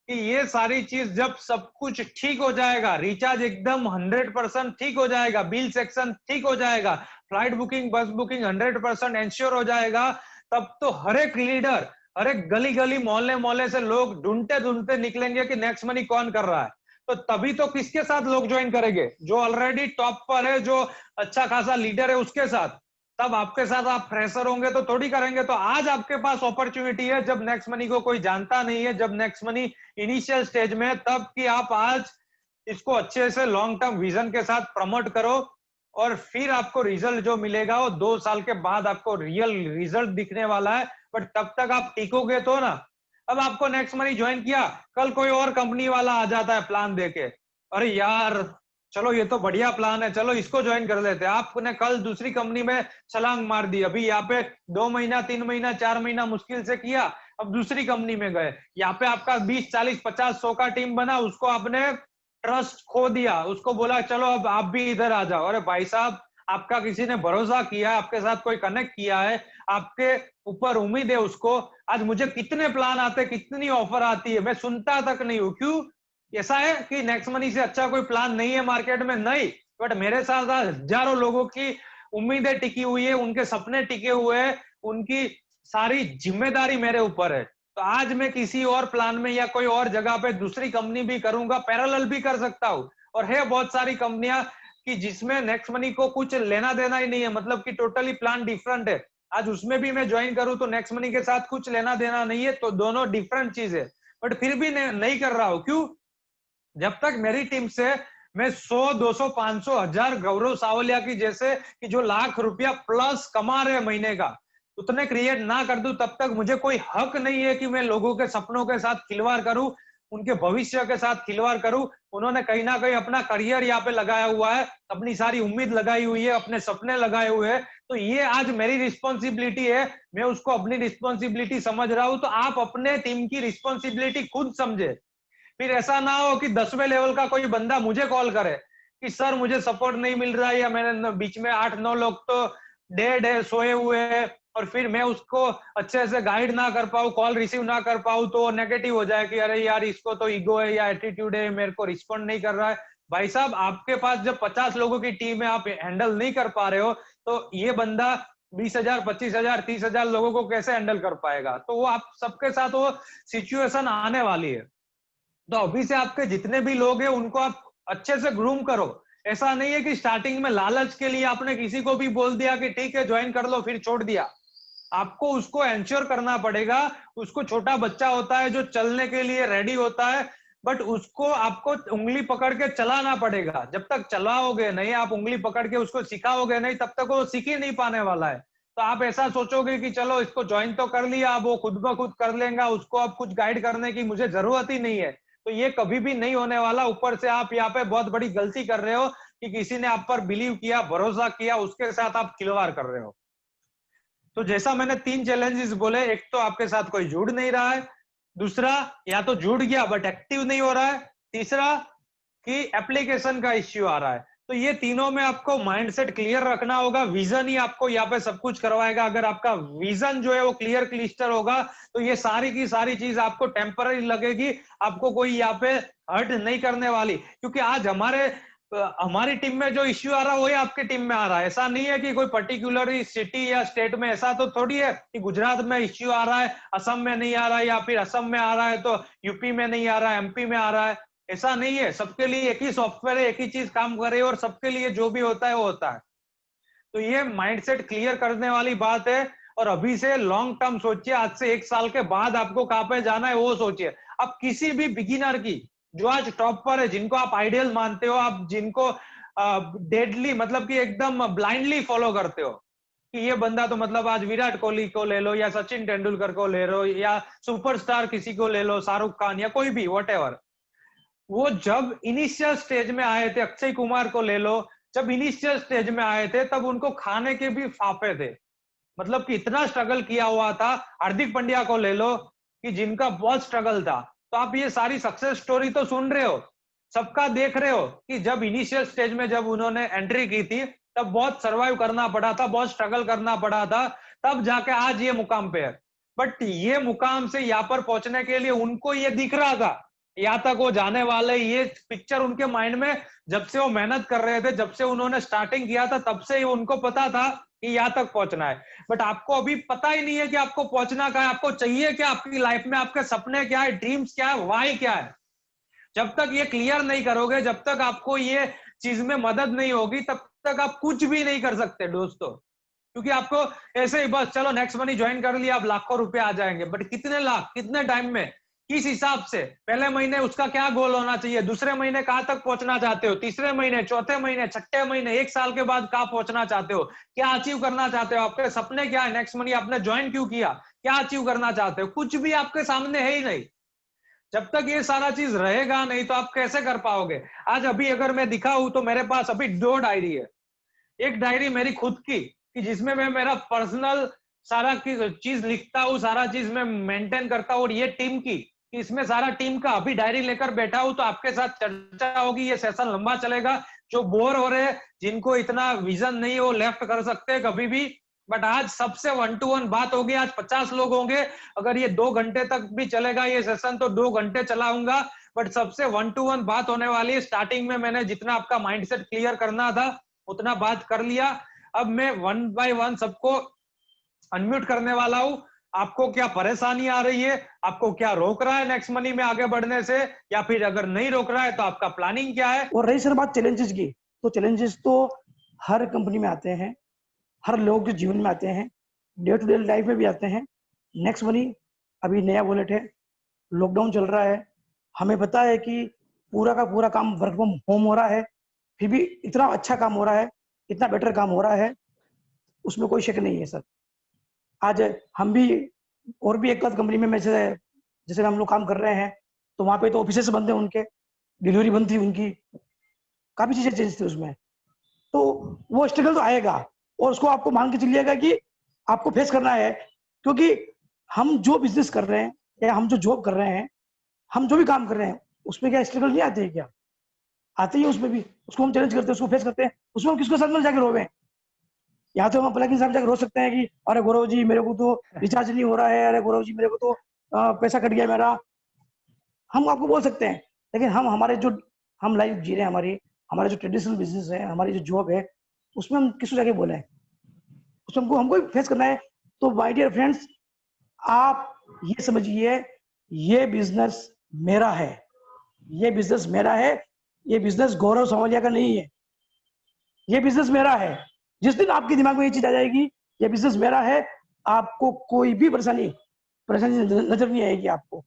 कि ये सारी चीज जब सब कुछ ठीक हो जाएगा, रिचार्ज एकदम 100% ठीक हो जाएगा, बिल सेक्शन ठीक हो जाएगा, फ्लाइट बुकिंग बस बुकिंग 100% एंश्योर हो जाएगा, तब तो हर एक लीडर, हर एक गली गली मोहल्ले मोहल्ले से लोग ढूंढते ढूंढते निकलेंगे कि नेक्स्ट मनी कौन कर रहा है। तो तभी तो किसके साथ लोग ज्वाइन करेंगे? जो ऑलरेडी टॉप पर है, जो अच्छा खासा लीडर है उसके साथ। तब आपके साथ आप फ्रेशर होंगे तो थोड़ी करेंगे। तो आज आपके पास अपॉर्चुनिटी है, जब नेक्स्ट मनी को कोई जानता नहीं है, जब नेक्स्ट मनी इनिशियल स्टेज में है, तब कि आप आज इसको अच्छे से लॉन्ग टर्म विजन के साथ प्रमोट करो। और फिर आपको रिजल्ट जो मिलेगा वो 2 साल के बाद आपको रियल रिजल्ट दिखने वाला है। बट तब तक आप टिकोगे तो ना। अब आपको नेक्स्ट मनी ज्वाइन किया, कल कोई और कंपनी वाला आ जाता है प्लान देके, अरे यार चलो ये तो बढ़िया प्लान है, चलो इसको ज्वाइन कर लेते हैं। आपने कल दूसरी कंपनी में छलांग मार दी, अभी यहाँ पे 2 महीना 3 महीना 4 महीना मुश्किल से किया, अब दूसरी कंपनी में गए। यहाँ पे आपका 20 40 50 100 का टीम बना, उसको आपने ट्रस्ट खो दिया, उसको बोला चलो अब आप भी इधर आ जाओ। अरे भाई साहब, आपका किसी ने भरोसा किया, आपके साथ कोई कनेक्ट किया है, आपके ऊपर उम्मीद है उसको। आज मुझे कितने प्लान आते, कितनी ऑफर आती है, मैं सुनता तक नहीं हूँ। क्यों? ऐसा है कि नेक्स्ट मनी से अच्छा कोई प्लान नहीं है मार्केट में? नहीं। बट मेरे साथ हजारों लोगों की उम्मीदें टिकी हुई है, उनके सपने टिके हुए हैं, उनकी सारी जिम्मेदारी मेरे ऊपर है। तो आज मैं किसी और प्लान में या कोई और जगह पे दूसरी कंपनी भी करूंगा, पैरेलल भी कर सकता हूँ। और है बहुत सारी कंपनियां कि जिसमें नेक्स्ट मनी को कुछ लेना देना ही नहीं है, मतलब कि टोटली प्लान डिफरेंट है। आज उसमें भी मैं ज्वाइन करूं तो नेक्स्ट मनी के साथ कुछ लेना देना नहीं है, तो दोनों डिफरेंट चीज है। बट फिर भी नहीं कर रहा हूं। क्यों? जब तक मेरी टीम से मैं 100 200 500 1000 गौरव सावलिया की जैसे कि जो लाख रुपया प्लस कमा रहे महीने का, उतने क्रिएट ना कर दूं, तब तक मुझे कोई हक नहीं है कि मैं लोगों के सपनों के साथ खिलवाड़ करूं, उनके भविष्य के साथ खिलवाड़ करूं। उन्होंने कहीं ना कहीं अपना करियर यहाँ पे लगाया हुआ है, अपनी सारी उम्मीद लगाई हुई है, अपने सपने लगाए हुए हैं। तो ये आज मेरी रिस्पॉन्सिबिलिटी है, मैं उसको अपनी रिस्पॉन्सिबिलिटी समझ रहा हूं। तो आप अपने टीम की रिस्पॉन्सिबिलिटी खुद समझे। फिर ऐसा ना हो कि 10वें लेवल का कोई बंदा मुझे कॉल करे कि सर मुझे सपोर्ट नहीं मिल रहा है, या मैंने बीच में 8-9 लोग तो डेड है, सोए हुए हैं, और फिर मैं उसको अच्छे से गाइड ना कर पाऊँ, कॉल रिसीव ना कर पाऊँ, तो नेगेटिव हो जाए कि अरे यार इसको तो ईगो है या एटीट्यूड है, मेरे को रिस्पॉन्ड नहीं कर रहा है। भाई साहब, आपके पास जब 50 लोगों की टीम है, आप हैंडल नहीं कर पा रहे हो, तो ये बंदा 20,000, 25,000, 30,000 लोगों को कैसे हैंडल कर पाएगा? तो वो आप सबके साथ वो सिचुएशन आने वाली है। तो अभी से आपके जितने भी लोग हैं उनको आप अच्छे से ग्रूम करो। ऐसा नहीं है कि स्टार्टिंग में लालच के लिए आपने किसी को भी बोल दिया कि ठीक है ज्वाइन कर लो, फिर छोड़ दिया। आपको उसको एंश्योर करना पड़ेगा। उसको छोटा बच्चा होता है जो चलने के लिए रेडी होता है, बट उसको आपको उंगली पकड़ के चलाना पड़ेगा। जब तक चलाओगे नहीं, आप उंगली पकड़ के उसको सिखाओगे नहीं, तब तक वो सीख ही नहीं पाने वाला है। तो आप ऐसा सोचोगे कि चलो इसको ज्वाइन तो कर लिया, अब वो खुद ब खुद कर लेगा, उसको अब कुछ गाइड करने की मुझे जरूरत ही नहीं है, तो ये कभी भी नहीं होने वाला। ऊपर से आप यहाँ पे बहुत बड़ी गलती कर रहे हो कि किसी ने आप पर बिलीव किया, भरोसा किया, उसके साथ आप खिलवाड़ कर रहे हो। तो जैसा मैंने 3 चैलेंजेस बोले, एक तो आपके साथ कोई जुड़ नहीं रहा है, दूसरा या तो जुड़ गया बट एक्टिव नहीं हो रहा है, तीसरा कि एप्लीकेशन का इश्यू आ रहा है। तो ये तीनों में आपको माइंडसेट क्लियर रखना होगा। विजन ही आपको यहाँ पे सब कुछ करवाएगा। अगर आपका विजन जो है वो क्लियर क्लिस्टर होगा, तो ये सारी की सारी चीज आपको टेम्पररी लगेगी, आपको कोई यहाँ पे हर्ट नहीं करने वाली। क्योंकि आज हमारी टीम में जो इश्यू आ रहा है वही आपकी टीम में आ रहा है। ऐसा नहीं है कि कोई पर्टिकुलर सिटी या स्टेट में, ऐसा तो थोड़ी है कि गुजरात में इश्यू आ रहा है, असम में नहीं आ रहा है, या फिर असम में आ रहा है तो यूपी में नहीं आ रहा है, एमपी में आ रहा है। ऐसा नहीं है। सबके लिए एक ही सॉफ्टवेयर है, एक ही चीज काम कर रही है, और सबके लिए जो भी होता है वो होता है। तो ये माइंडसेट क्लियर करने वाली बात है। और अभी से लॉन्ग टर्म सोचिए, आज से 1 साल के बाद आपको कहां पे जाना है वो सोचिए। अब किसी भी बिगिनर की, जो आज टॉप पर है, जिनको आप आइडियल मानते हो, आप जिनको डेडली मतलब कि एकदम ब्लाइंडली फॉलो करते हो कि ये बंदा तो मतलब आज विराट कोहली को ले लो, या सचिन तेंदुलकर को ले लो, या सुपरस्टार किसी को ले लो, शाहरुख खान या कोई भी व्हाटएवर, वो जब इनिशियल स्टेज में आए थे, अक्षय कुमार को ले लो, जब इनिशियल स्टेज में आए थे तब उनको खाने के भी फाफे थे, मतलब कि इतना स्ट्रगल किया हुआ था। हार्दिक पांड्या को ले लो कि जिनका बहुत स्ट्रगल था। तो आप ये सारी सक्सेस स्टोरी तो सुन रहे हो, सबका देख रहे हो कि जब इनिशियल स्टेज में जब उन्होंने एंट्री की थी तब बहुत सर्वाइव करना पड़ा था, बहुत स्ट्रगल करना पड़ा था, तब जाके आज ये मुकाम पे है। बट ये मुकाम से यहाँ पर पहुंचने के लिए उनको ये दिख रहा था यहाँ तक वो जाने वाले, ये पिक्चर उनके माइंड में जब से वो मेहनत कर रहे थे, जब से उन्होंने स्टार्टिंग किया था, तब से ही उनको पता था कि यहाँ तक पहुंचना है। बट आपको अभी पता ही नहीं है कि आपको पहुंचना क्या है, आपको चाहिए क्या, आपकी लाइफ में आपके सपने क्या है, ड्रीम्स क्या है, वाई क्या है। जब तक ये क्लियर नहीं करोगे, जब तक आपको ये चीज में मदद नहीं होगी, तब तक आप कुछ भी नहीं कर सकते दोस्तों। क्योंकि आपको ऐसे ही बस चलो नेक्स्ट मनी ज्वाइन कर लिया, अब लाखों रुपए आ जाएंगे, बट कितने लाख, कितने टाइम में, किस हिसाब से, पहले महीने उसका क्या गोल होना चाहिए, दूसरे महीने कहां तक पहुंचना चाहते हो, तीसरे महीने, चौथे महीने, छठे महीने, 1 साल के बाद कहां पहुंचना चाहते हो, क्या अचीव करना चाहते हो, आपके सपने क्या है, नेक्स्ट मनी आपने ज्वाइन क्यों किया, क्या अचीव करना चाहते हो, कुछ भी आपके सामने है ही नहीं। जब तक ये सारा चीज रहेगा नहीं तो आप कैसे कर पाओगे। आज अभी अगर मैं दिखाऊं तो मेरे पास अभी 2 डायरी है। एक डायरी मेरी खुद की कि जिसमें मैं मेरा पर्सनल सारा चीज लिखता हूँ, सारा चीज मैं मेंटेन करता हूँ, और ये टीम की कि इसमें सारा टीम का अभी डायरी लेकर बैठा हूं, तो आपके साथ चर्चा होगी, ये सेशन लंबा चलेगा। जो बोर हो रहे हैं, जिनको इतना विजन नहीं, वो लेफ्ट कर सकते हैं कभी भी। बट आज सबसे 1 to 1 बात होगी। आज 50 लोग होंगे, अगर ये 2 घंटे तक भी चलेगा ये सेशन तो 2 घंटे चलाऊंगा। बट सबसे 1 to 1 बात होने वाली है। स्टार्टिंग में मैंने जितना आपका माइंडसेट क्लियर करना था उतना बात कर लिया। अब मैं 1 by 1 सबको अनम्यूट करने वाला हूं। आपको क्या परेशानी आ रही है, आपको क्या रोक रहा है नेक्स्ट मनी में आगे बढ़ने से, या फिर अगर नहीं रोक रहा है तो आपका प्लानिंग क्या है। और रही सर बात चैलेंजेस की, तो चैलेंजेस तो हर कंपनी में आते हैं, हर लोग के जीवन में आते हैं, डे टू डे लाइफ में भी आते हैं। नेक्स्ट मनी अभी नया वॉलेट है, लॉकडाउन चल रहा है, हमें पता है कि पूरा का पूरा काम वर्क फ्रॉम होम हो रहा है, फिर भी इतना अच्छा काम हो रहा है, इतना बेटर काम हो रहा है, उसमें कोई शक नहीं है सर। आज हम भी और भी एक कंपनी में जैसे हम लोग काम कर रहे हैं, तो वहाँ पे तो ऑफिसेस बंद है, उनके डिलीवरी बंद थी, उनकी काफी चीजें चेंज थी उसमें। तो वो स्ट्रगल तो आएगा, और उसको आपको मान के चलिएगा कि आपको फेस करना है। क्योंकि हम जो बिजनेस कर रहे हैं या हम जो जॉब कर रहे हैं, हम जो भी काम कर रहे हैं, उसमें क्या स्ट्रगल नहीं आते हैं क्या? आते ही है उसमें भी, उसको हम चैलेंज करते हैं, उसको फेस करते हैं, उसमें हम किसके साथ में जाके रोवे? या तो हम प्लगइन साहब जाके रो सकते हैं कि अरे गौरव जी मेरे को तो रिचार्ज नहीं हो रहा है, अरे गौरव जी मेरे को तो पैसा कट गया मेरा, हम आपको बोल सकते हैं। लेकिन हम हमारे जो हम लाइफ जी रहे हैं, हमारी हमारे जो ट्रेडिशनल बिजनेस है, हमारी जो जॉब है, उसमें हम किसको जाके बोले? उसमें हमको हमको फेस करना है। तो माय डियर फ्रेंड्स, आप ये समझिए, ये बिजनेस मेरा है, ये बिजनेस मेरा है, ये बिजनेस गौरव सावलिया का नहीं है, ये बिजनेस मेरा है। जिस दिन आपके दिमाग में ये चीज आ जाएगी, ये बिजनेस मेरा है, आपको कोई भी परेशानी परेशानी नजर नहीं आएगी। आपको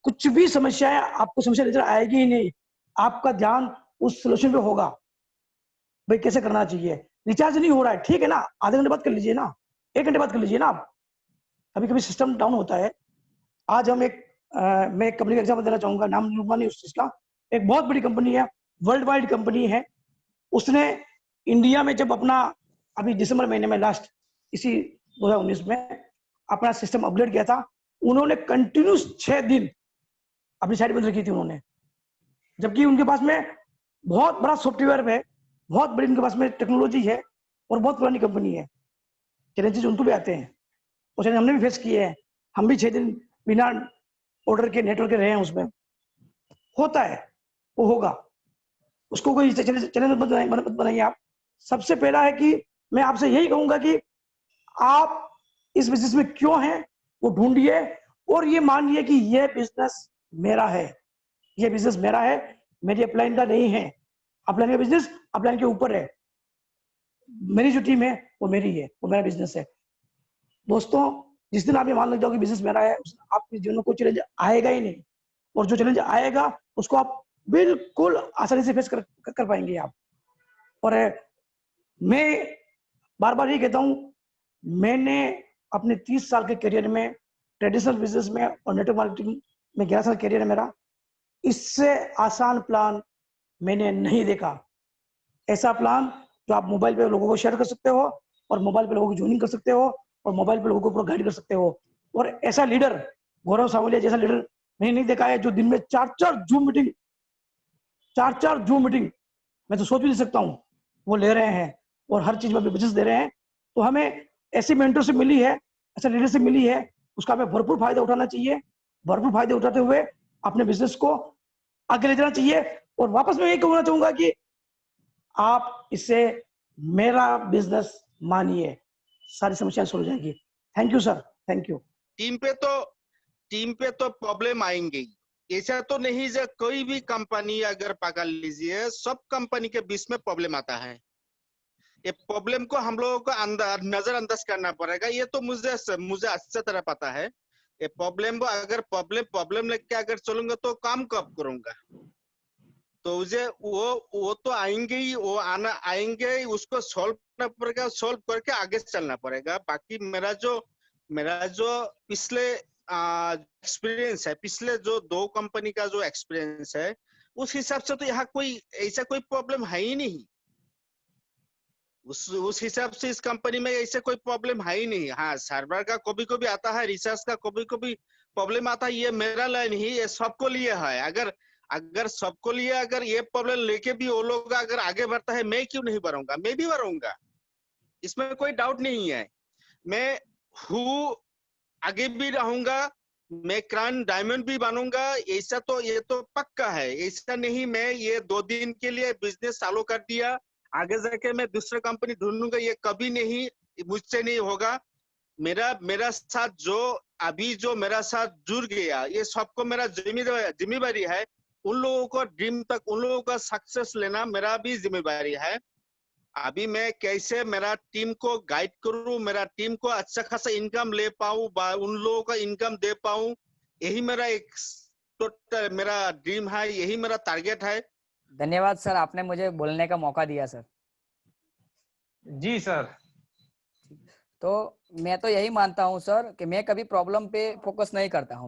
कुछ भी समस्या है, आपको समस्या नजर आएगी ही नहीं। आपका ध्यान उस सोल्यूशन पे होगा, भाई कैसे करना चाहिए। रिचार्ज नहीं हो रहा है, ठीक है ना, आधे घंटे बाद कर लीजिए ना, 1 घंटे बाद कर लीजिए ना आप। कभी कभी सिस्टम डाउन होता है। आज हम मैं एक कंपनी का एग्जाम्पल देना चाहूंगा, नाम लूंगा नहीं उस चीज का। एक बहुत बड़ी कंपनी है, वर्ल्ड वाइड कंपनी है। उसने इंडिया में जब अपना अभी दिसंबर महीने में लास्ट इसी 2019 में अपना सिस्टम अपग्रेड किया था, उन्होंने कंटिन्यूस 6 दिन अपनी साइड बंद रखी थी उन्होंने, जबकि उनके पास में बहुत बड़ा सॉफ्टवेयर है, बहुत बड़ी उनके पास में टेक्नोलॉजी है और बहुत पुरानी कंपनी है। चैलेंजेस उनको भी आते हैं, और चैलेंज हमने भी फेस किए हैं। हम भी 6 दिन बिना ऑर्डर के नेटवर्क के रहे हैं, उसमें होता है, वो होगा, उसको कोई चैलेंज मत बनाइए आप। सबसे पहला है कि मैं आपसे यही कहूंगा कि आप इस बिजनेस में क्यों हैं वो ढूंढिए, और ये मानिए कि ये बिजनेस मेरा है, ये बिजनेस मेरा है, मेरी अपलाइन का नहीं है। अपलाइन का बिजनेस अपलाइन के ऊपर है, मेरी जो टीम है वो मेरी है, वो मेरा बिजनेस है। दोस्तों, जिस दिन आप ये मान लग जाओ कि बिजनेस मेरा है, आपके जीवन में कोई चैलेंज आएगा ही नहीं, और जो चैलेंज आएगा उसको आप बिल्कुल आसानी से फेस कर पाएंगे आप। और मैं बार बार ये कहता हूं, मैंने अपने 30 साल के करियर में ट्रेडिशनल बिजनेस में और नेटवर्क मार्केटिंग में 11 साल करियर है मेरा, इससे आसान प्लान मैंने नहीं देखा। ऐसा प्लान जो आप मोबाइल पे लोगों को शेयर कर सकते हो, और मोबाइल पे लोगों की ज्वाइनिंग कर सकते हो, और मोबाइल पे लोगों को पूरा गाइड कर सकते हो। और ऐसा लीडर, गौरव सावलिया जैसा लीडर मैंने नहीं देखा है, जो दिन में 4-4 जूम मीटिंग मैं तो सोच भी नहीं सकता हूँ वो ले रहे हैं, और हर चीज में बिजनेस दे रहे हैं। तो हमें ऐसी मेंटरशिप मिली है, ऐसा लीडरशिप मिली है, उसका हमें भरपूर फायदा उठाना चाहिए। भरपूर फायदे उठाते हुए अपने बिजनेस को आगे ले जाना चाहिए। और वापस मैं यही कहना चाहूंगा कि आप इसे मेरा बिजनेस मानिए, सारी समस्याएं सॉल्व हो जाएगी। Thank you sir, thank you. Team पे तो प्रॉब्लम आएंगे, ऐसा तो नहीं जो कोई भी कंपनी अगर पकड़ लीजिए, सब कंपनी के बीच में प्रॉब्लम आता है। ये प्रॉब्लम को हम लोगों को नजरअंदाज करना पड़ेगा। ये तो मुझे अच्छी तरह पता है। ये प्रॉब्लम को अगर प्रॉब्लम लेके अगर चलूंगा तो काम कब करूंगा? तो मुझे वो तो आएंगे ही, वो आएंगे ही, उसको सॉल्व करना पड़ेगा, सॉल्व करके आगे चलना पड़ेगा। बाकी मेरा जो पिछले एक्सपीरियंस है, पिछले जो 2 कंपनी का जो एक्सपीरियंस है, उस हिसाब से तो यहाँ कोई ऐसा कोई प्रॉब्लम है ही नहीं। उस हिसाब से इस कंपनी में ऐसे कोई प्रॉब्लम है ही नहीं। हाँ, सर्वर का कभी कभी आता है, रिसर्च का कभी कभी प्रॉब्लम आता है, ये मेरा लाइन ही, ये सबको लिए है। अगर सबको लिए अगर ये प्रॉब्लम लेके भी वो लोग अगर आगे बढ़ता है, मैं क्यों नहीं बढ़ूंगा? मैं भी बढ़ूंगा, इसमें कोई डाउट नहीं है। मैं हूँ, आगे भी रहूंगा, मैं क्राउन डायमंड भी बनूंगा, ऐसा तो ये तो पक्का है। ऐसा नहीं मैं ये 2 दिन के लिए बिजनेस चालू कर दिया, आगे जाके मैं दूसरा कंपनी ढूंढूंगा, ये कभी नहीं, मुझसे नहीं होगा। मेरा साथ जो मेरा साथ जुड़ गया, ये सबको मेरा जिम्मेदारी है। उन लोगों को ड्रीम तक, उन लोगों का सक्सेस लेना मेरा भी जिम्मेदारी है। अभी मैं कैसे मेरा टीम को गाइड करूं, मेरा टीम को अच्छा खासा इनकम ले पाऊं, उन लोगों का इनकम दे पाऊं, यही मेरा एक टोटल मेरा ड्रीम है, यही मेरा टारगेट है। धन्यवाद सर, आपने मुझे बोलने का मौका दिया सर। जी सर। तो मैं तो यही मानता हूं सर कि मैं कभी प्रॉब्लम पे फोकस नहीं करता हूं।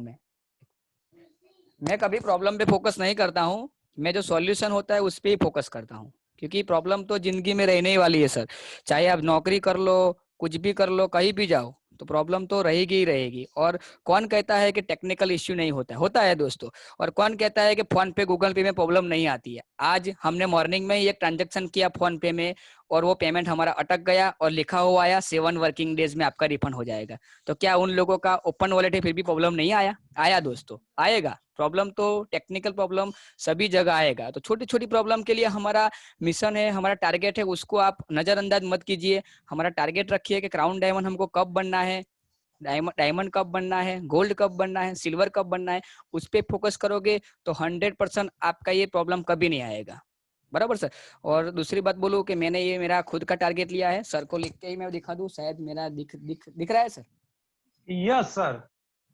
मैं कभी प्रॉब्लम पे फोकस नहीं करता हूं। मैं जो सॉल्यूशन होता है उस पे ही फोकस करता हूं, क्योंकि प्रॉब्लम तो जिंदगी में रहने ही वाली है सर। चाहे आप नौकरी कर लो, कुछ भी कर लो, कहीं भी जाओ, तो प्रॉब्लम तो रहेगी ही रहेगी। और कौन कहता है कि टेक्निकल इश्यू नहीं होता है? होता है दोस्तों। और कौन कहता है कि फोन पे गूगल पे में प्रॉब्लम नहीं आती है? आज हमने मॉर्निंग में ही एक ट्रांजेक्शन किया फोन पे में और वो पेमेंट हमारा अटक गया और लिखा हुआ आया 7 वर्किंग डेज में आपका रिफंड हो जाएगा। तो क्या उन लोगों का ओपन वॉलेट है फिर भी प्रॉब्लम नहीं आया? आया दोस्तों, आएगा। प्रॉब्लम तो टेक्निकल प्रॉब्लम सभी जगह आएगा। तो छोटी छोटी प्रॉब्लम के लिए हमारा मिशन है, हमारा टारगेट है, उसको आप नजरअंदाज मत कीजिए। हमारा टारगेट रखिए कि क्राउन डायमंड हमको कब बनना है, डायमंड कब बनना है, गोल्ड कब बनना है, सिल्वर कब बनना है, उस पर फोकस करोगे तो 100% आपका ये प्रॉब्लम कभी नहीं आएगा। बराबर सर। और दूसरी बात बोलूं कि मैंने ये मेरा खुद का टारगेट लिया है, सर को लिख के ही मैं दिखा दूं, शायद मेरा दिख रहा है sir. Yes sir,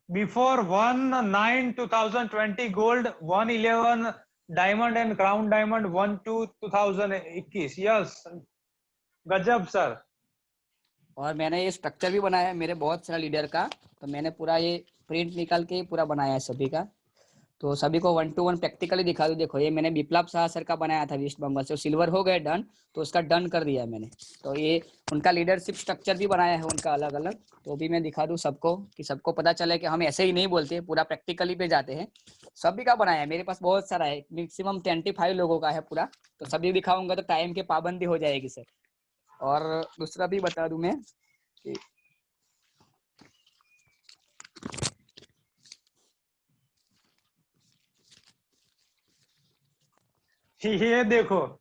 before 1/9/2020 gold, 1/11 diamond and crown diamond, 1/2/2021। Yes, गजब सर। और मैंने ये स्ट्रक्चर भी बनाया है मेरे बहुत सारा लीडर का, तो मैंने पूरा ये प्रिंट निकाल के पूरा बनाया है सभी का। तो सभी को 1 to 1 प्रैक्टिकली दिखा दूं। देखो ये मैंने विप्लव शाह सर का बनाया था वेस्ट बंगाल से, सिल्वर हो गए डन, तो उसका डन कर दिया मैंने। तो ये उनका लीडरशिप स्ट्रक्चर भी बनाया है उनका अलग अलग, तो भी मैं दिखा दूं सबको कि सबको पता चले कि हम ऐसे ही नहीं बोलते, पूरा प्रैक्टिकली पे जाते हैं। सभी का बनाया है, मेरे पास बहुत सारा है, मैक्सिमम 25 लोगों का है पूरा। तो सभी दिखाऊंगा तो टाइम की पाबंदी हो जाएगी सर। और दूसरा भी बता दूं मैं कि ये देखो,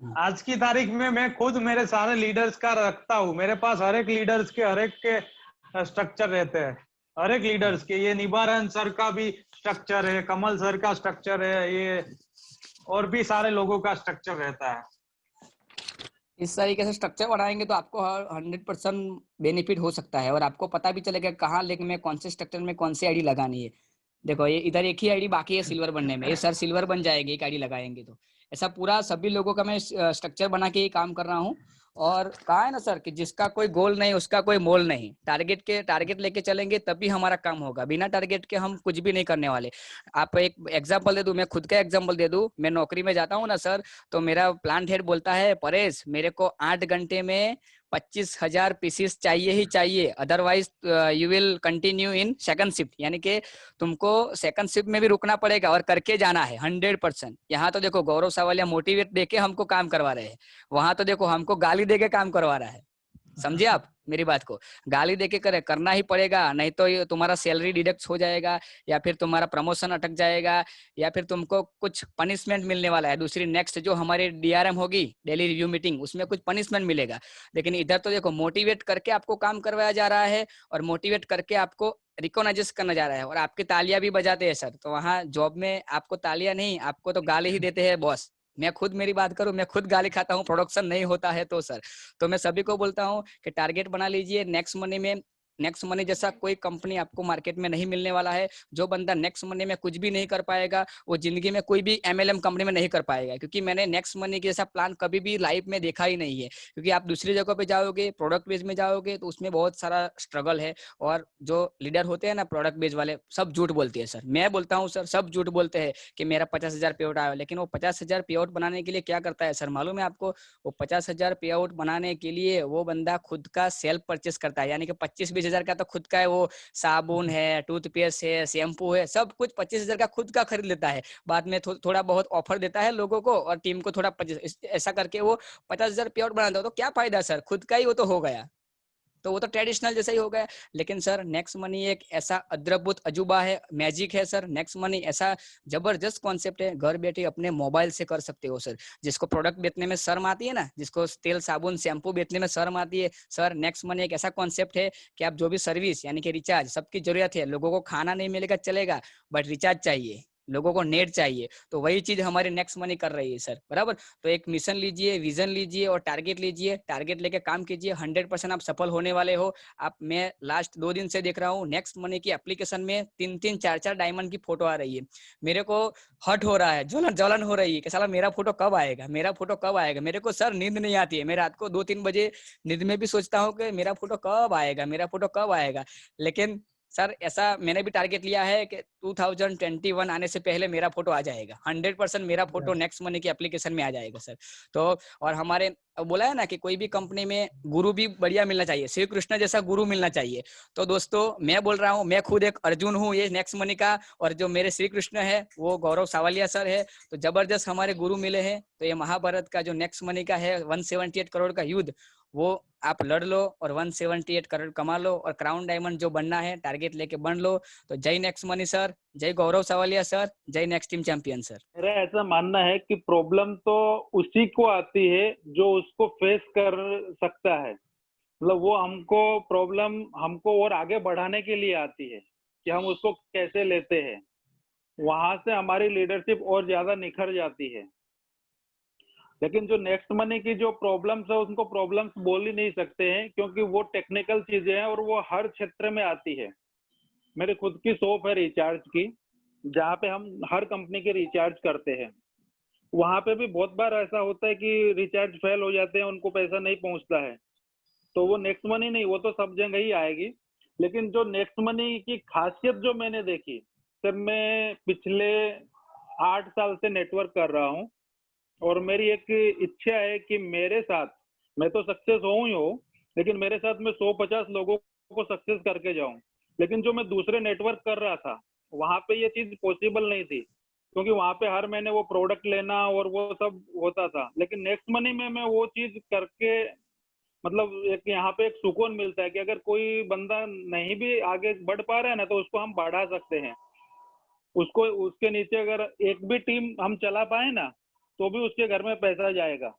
आज की तारीख में मैं खुद मेरे सारे लीडर्स का रखता हूँ। मेरे पास हर एक लीडर्स के हर एक के स्ट्रक्चर रहते हैं, हर एक लीडर्स के। ये निबारन सर का भी स्ट्रक्चर है, कमल सर का स्ट्रक्चर है, ये और भी सारे लोगों का स्ट्रक्चर रहता है। इस तरीके से स्ट्रक्चर बनाएंगे तो आपको 100% बेनिफिट हो सकता है और आपको पता भी चलेगा कहाँ लेकिन में कौन से स्ट्रक्चर में कौन सी आईडी लगानी है। देखो ये इधर एक ही आईडी बाकी है सिल्वर बनने में, ये सर सिल्वर बन जाएगी एक आईडी लगाएंगे तो। ऐसा पूरा सभी लोगों का मैं स्ट्रक्चर बना के ही काम कर रहा हूँ। और कहा है ना सर कि जिसका कोई गोल नहीं उसका कोई मोल नहीं। टारगेट लेके चलेंगे तभी हमारा काम होगा, बिना टारगेट के हम कुछ भी नहीं करने वाले। आप एक एग्जांपल दे दूं, मैं खुद का एग्जांपल दे दूं। मैं नौकरी में जाता हूँ ना सर, तो मेरा प्लांट हेड बोलता है परेश मेरे को 8 घंटे में 25,000 पीसीस चाहिए ही चाहिए, otherwise you will continue in second shift, यानी कि तुमको सेकंड शिफ्ट में भी रुकना पड़ेगा और करके जाना है 100%। यहाँ तो देखो गौरव सवालिया मोटिवेट देके हमको काम करवा रहे हैं, वहां तो देखो हमको गाली देके काम करवा रहा है। समझे आप मेरी बात को? गाली देके करना ही पड़ेगा, नहीं तो ये तुम्हारा सैलरी डिडक्ट हो जाएगा, या फिर तुम्हारा प्रमोशन अटक जाएगा, या फिर तुमको कुछ पनिशमेंट मिलने वाला है। दूसरी नेक्स्ट जो हमारी डीआरएम होगी, डेली रिव्यू मीटिंग, उसमें कुछ पनिशमेंट मिलेगा। लेकिन इधर तो देखो मोटिवेट करके आपको काम करवाया जा रहा है और मोटिवेट करके आपको रिकॉग्नाइज करना जा रहा है और आपकी तालियां भी बजाते हैं सर। तो वहाँ जॉब में आपको तालियां नहीं, आपको तो गाली ही देते हैं बॉस। मैं खुद मेरी बात करूं, मैं खुद गाली खाता हूं, प्रोडक्शन नहीं होता है तो सर। तो मैं सभी को बोलता हूं कि टारगेट बना लीजिए। नेक्स्ट मनी जैसा कोई कंपनी आपको मार्केट में नहीं मिलने वाला है। जो बंदा नेक्स्ट मनी में कुछ भी नहीं कर पाएगा वो जिंदगी में कोई भी एमएलएम कंपनी में नहीं कर पाएगा, क्योंकि मैंने नेक्स्ट मनी जैसा प्लान कभी भी लाइफ में देखा ही नहीं है। क्योंकि आप दूसरी जगह पे जाओगे, प्रोडक्ट बेस में जाओगे तो उसमें बहुत सारा स्ट्रगल है। और जो लीडर होते हैं ना प्रोडक्ट बेस वाले, सब झूठ बोलते हैं सर। मैं बोलता हूँ सर, सब झूठ बोलते हैं कि मेरा 50,000 पे आउट आया, लेकिन वो 50,000 पे आउट बनाने के लिए क्या करता है सर मालूम है आपको? वो 50,000 पे आउट बनाने के लिए वो बंदा खुद का सेल्फ परचेस करता है, यानी कि 25-20,000 का तो खुद का है, वो साबुन है, टूथपेस्ट है, शैम्पू है, सब कुछ 25,000 का खुद का खरीद लेता है। बाद में थोड़ा बहुत ऑफर देता है लोगों को और टीम को थोड़ा 25, ऐसा करके वो 50,000 पे आउट बनाता है। तो क्या फायदा सर, खुद का ही वो तो हो गया, तो वो तो ट्रेडिशनल जैसा ही हो गया। लेकिन सर नेक्स्ट मनी एक ऐसा अद्भुत अजूबा है, मैजिक है सर। नेक्स्ट मनी ऐसा जबरदस्त कॉन्सेप्ट है, घर बैठे अपने मोबाइल से कर सकते हो सर। जिसको प्रोडक्ट बेचने में शर्म आती है ना, जिसको तेल साबुन शैम्पू बेचने में शर्म आती है, सर नेक्स्ट मनी एक ऐसा कॉन्सेप्ट है कि आप जो भी सर्विस यानी कि रिचार्ज, सबकी जरूरत है। लोगों को खाना नहीं मिलेगा चलेगा, बट रिचार्ज चाहिए, लोगों को नेट चाहिए, तो वही चीज हमारी नेक्स्ट मनी कर रही है सर। बराबर। तो एक मिशन लीजिए, विजन लीजिए और टारगेट लीजिए, टारगेट लेके काम कीजिए, 100% आप सफल होने वाले हो। आप, मैं लास्ट 2 दिन से देख रहा हूँ नेक्स्ट मनी की एप्लीकेशन में 3-3, 4-4 डायमंड की फोटो आ रही है। मेरे को हट हो रहा है, जलन हो रही है कि साला मेरा फोटो कब आएगा, मेरा फोटो कब आएगा। मेरे को सर नींद नहीं आती है, मैं रात को 2-3 बजे नींद में भी सोचता हूँ कि मेरा फोटो कब आएगा, मेरा फोटो कब आएगा। लेकिन सर ऐसा मैंने भी टारगेट लिया है कि 2021 आने से पहले मेरा फोटो आ जाएगा, 100% मेरा फोटो नेक्स्ट मनी की एप्लीकेशन में आ जाएगा सर। तो और हमारे अब बोला है ना कि कोई भी कंपनी में गुरु भी बढ़िया मिलना चाहिए, श्री कृष्ण जैसा गुरु मिलना चाहिए। तो दोस्तों मैं बोल रहा हूँ, मैं खुद एक अर्जुन हूँ ये नेक्स्ट मनी का, और जो मेरे श्री कृष्ण है वो गौरव सावलिया सर है। तो जबरदस्त हमारे गुरु मिले हैं। तो ये महाभारत का जो नेक्स्ट मनी का है 178 करोड़ का युद्ध, वो आप लड़ लो और 178 करोड़ कमा लो, और क्राउन डायमंड जो बनना है टारगेट लेके बन लो। तो जय नेक्स्ट मनी सर, जय गौरव सावलिया सर, जय नेक्स्ट टीम चैंपियन सर। मेरा ऐसा मानना है कि प्रॉब्लम तो उसी को आती है जो उसको फेस कर सकता है। मतलब वो हमको और आगे बढ़ाने के लिए आती है कि हम उसको कैसे लेते हैं। वहां से हमारी लीडरशिप और ज्यादा निखर जाती है। लेकिन जो नेक्स्ट मनी की जो प्रॉब्लम्स है उनको प्रॉब्लम्स बोल ही नहीं सकते हैं, क्योंकि वो टेक्निकल चीजें हैं और वो हर क्षेत्र में आती है। मेरे खुद की शॉप है रिचार्ज की, जहाँ पे हम हर कंपनी के रिचार्ज करते हैं। वहां पे भी बहुत बार ऐसा होता है कि रिचार्ज फेल हो जाते हैं, उनको पैसा नहीं पहुंचता है। तो वो नेक्स्ट मनी नहीं, वो तो सब जगह ही आएगी। लेकिन जो नेक्स्ट मनी की खासियत जो मैंने देखी, सर मैं पिछले 8 साल से नेटवर्क कर रहा हूँ, और मेरी एक इच्छा है कि मेरे साथ, मैं तो सक्सेस हूँ ही हूँ, लेकिन मेरे साथ मैं 150 लोगों को सक्सेस करके जाऊं। लेकिन जो मैं दूसरे नेटवर्क कर रहा था वहां पे ये चीज पॉसिबल नहीं थी, क्योंकि वहां पे हर महीने वो प्रोडक्ट लेना और वो सब होता था। लेकिन नेक्स्ट मनी में मैं वो चीज करके, मतलब एक यहाँ पे एक सुकून मिलता है कि अगर कोई बंदा नहीं भी आगे बढ़ पा रहा है ना, तो उसको हम बढ़ा सकते हैं। उसको उसके नीचे अगर एक भी टीम हम चला पाए ना, तो भी उसके घर में पैसा जाएगा,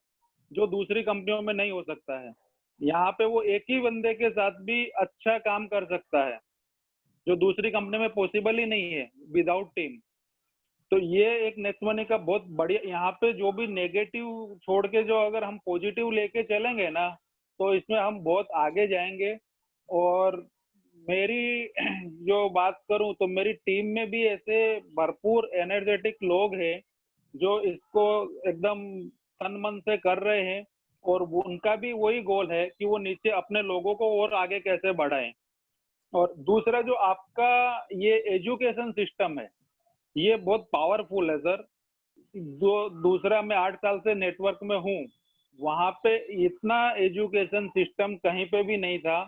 जो दूसरी कंपनियों में नहीं हो सकता है। यहाँ पे वो एक ही बंदे के साथ भी अच्छा काम कर सकता है, जो दूसरी कंपनी में पॉसिबल ही नहीं है विदाउट टीम। तो ये एक नेक्स्ट मनी का बहुत बढ़िया, यहाँ पे जो भी नेगेटिव छोड़ के जो अगर हम पॉजिटिव लेके चलेंगे ना, तो इसमें हम बहुत आगे जाएंगे। और मेरी जो बात करूं तो मेरी टीम में भी ऐसे भरपूर एनर्जेटिक लोग हैं जो इसको एकदम तन मन से कर रहे हैं, और उनका भी वही गोल है कि वो नीचे अपने लोगों को और आगे कैसे बढ़ाएं। और दूसरा जो आपका ये एजुकेशन सिस्टम है, ये बहुत पावरफुल है सर। जो दूसरा, मैं 8 साल से नेटवर्क में हूँ, वहां पे इतना एजुकेशन सिस्टम कहीं पे भी नहीं था।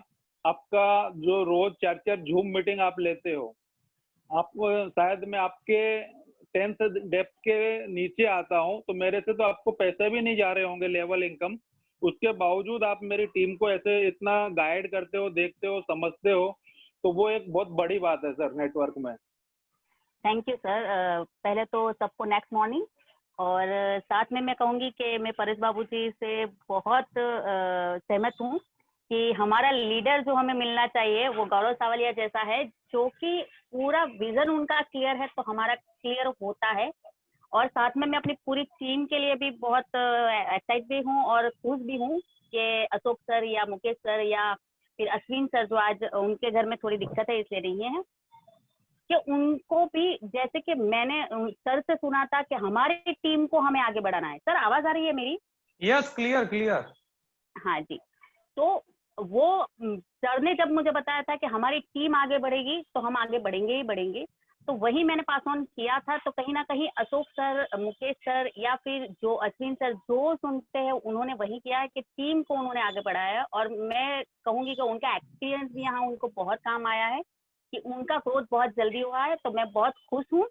आपका जो रोज 4-4 जूम मीटिंग आप लेते हो, आप शायद मैं आपके 10th डेप्थ के नीचे आता हूँ, तो मेरे से तो आपको पैसे भी नहीं जा रहे होंगे लेवल इनकम, उसके बावजूद आप मेरी टीम को ऐसे इतना गाइड करते हो, देखते हो, समझते हो। तो वो एक बहुत बड़ी बात है सर नेटवर्क में। Thank you sir. पहले तो सबको नेक्स्ट मॉर्निंग, और साथ में मैं कहूंगी कि मैं परेश बाबू जी से बहुत सहमत हूँ कि हमारा लीडर जो हमें मिलना चाहिए वो गौरव सावलिया जैसा है, जो कि पूरा विजन उनका क्लियर है तो हमारा क्लियर होता है। और साथ में मैं अपनी पूरी टीम के लिए भी बहुत एक्साइट भी हूँ और खुश भी हूँ कि अशोक सर या मुकेश सर या फिर अश्विन सर, जो आज उनके घर में थोड़ी दिक्कत है इसलिए नहीं है, कि उनको भी, जैसे कि मैंने सर से सुना था कि हमारी टीम को हमें आगे बढ़ाना है। सर आवाज आ रही है मेरी? Yes, clear clear. हाँ जी। तो वो सर ने जब मुझे बताया था कि हमारी टीम आगे बढ़ेगी तो हम आगे बढ़ेंगे ही बढ़ेंगे, तो वही मैंने पास ऑन किया था। तो कहीं ना कहीं अशोक सर, मुकेश सर या फिर जो अश्विन सर जो सुनते हैं, उन्होंने वही किया है कि टीम को उन्होंने आगे बढ़ाया है। और मैं कहूंगी कि उनका एक्सपीरियंस भी यहाँ उनको बहुत काम आया है, कि उनका ग्रोथ बहुत जल्दी हुआ है। तो मैं बहुत खुश हूँ।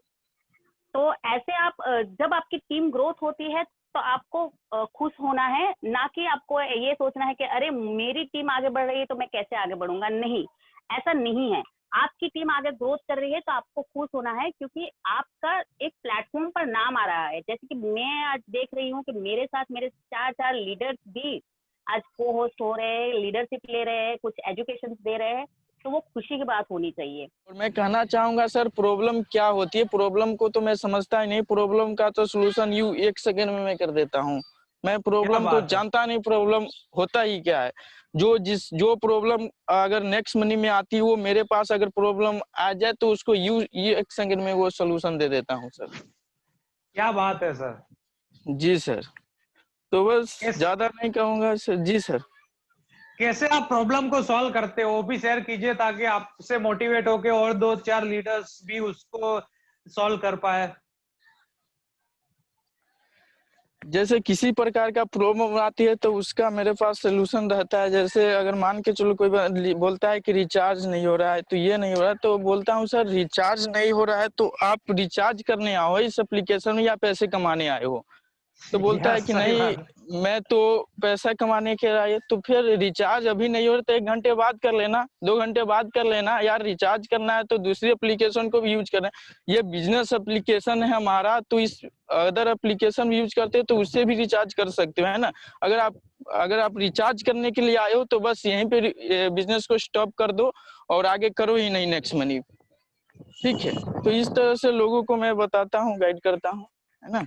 तो ऐसे आप, जब आपकी टीम ग्रोथ होती है तो आपको खुश होना है, ना कि आपको ये सोचना है कि अरे मेरी टीम आगे बढ़ रही है तो मैं कैसे आगे बढ़ूंगा। नहीं, ऐसा नहीं है। आपकी टीम आगे ग्रोथ कर रही है तो आपको खुश होना है, क्योंकि आपका एक प्लेटफॉर्म पर नाम आ रहा है। जैसे कि मैं आज देख रही हूँ कि मेरे साथ मेरे 4 लीडर्स भी आज को होस्ट हो रहे हैं, लीडरशिप ले रहे हैं, कुछ एजुकेशन दे रहे हैं, तो वो खुशी की बात होनी चाहिए। और मैं कहना चाहूंगा सर, प्रॉब्लम क्या होती है, प्रॉब्लम को तो मैं समझता ही नहीं। प्रॉब्लम का तो सोल्यूशन यूं 1 सेकंड में मैं कर देता हूँ। मैं प्रॉब्लम को जानता नहीं प्रॉब्लम होता ही क्या है। जो प्रॉब्लम अगर नेक्स्ट मनी में आती है, वो मेरे पास अगर प्रॉब्लम आ जाए तो उसको ये 1 सेकंड में वो सोल्यूशन दे देता हूँ सर। क्या बात है सर। जी सर। तो बस ज्यादा नहीं कहूंगा सर। जी सर। कैसे आप प्रॉब्लम को सॉल्व करते हो वो भी शेयर कीजिए, ताकि आपसे मोटिवेट होके और 2-4 लीडर्स भी उसको सॉल्व कर पाए। जैसे किसी प्रकार का प्रॉब्लम आती है तो उसका मेरे पास सोल्यूशन रहता है। जैसे अगर मान के चलो कोई बोलता है कि रिचार्ज नहीं हो रहा है, तो ये नहीं हो रहा है, तो बोलता हूँ सर रिचार्ज नहीं हो रहा है तो आप रिचार्ज करने आओ इस एप्लीकेशन में या पैसे कमाने आए हो? तो बोलता है कि नहीं मैं तो पैसा कमाने के आए। तो फिर रिचार्ज अभी नहीं हो रहा तो 1 घंटे बाद कर लेना, 2 घंटे बाद कर लेना यार। रिचार्ज करना है तो दूसरी एप्लीकेशन को भी यूज करना है। ये बिजनेस एप्लीकेशन है हमारा, तो इस अदर एप्लीकेशन यूज करते हो तो उससे भी रिचार्ज कर सकते हो, है ना। अगर आप रिचार्ज करने के लिए आए हो तो बस यहीं पे बिजनेस को स्टॉप कर दो और आगे करो ही नहीं नेक्स्ट मनी। ठीक है, तो इस तरह से लोगों को मैं बताता हूँ, गाइड करता हूँ, है ना।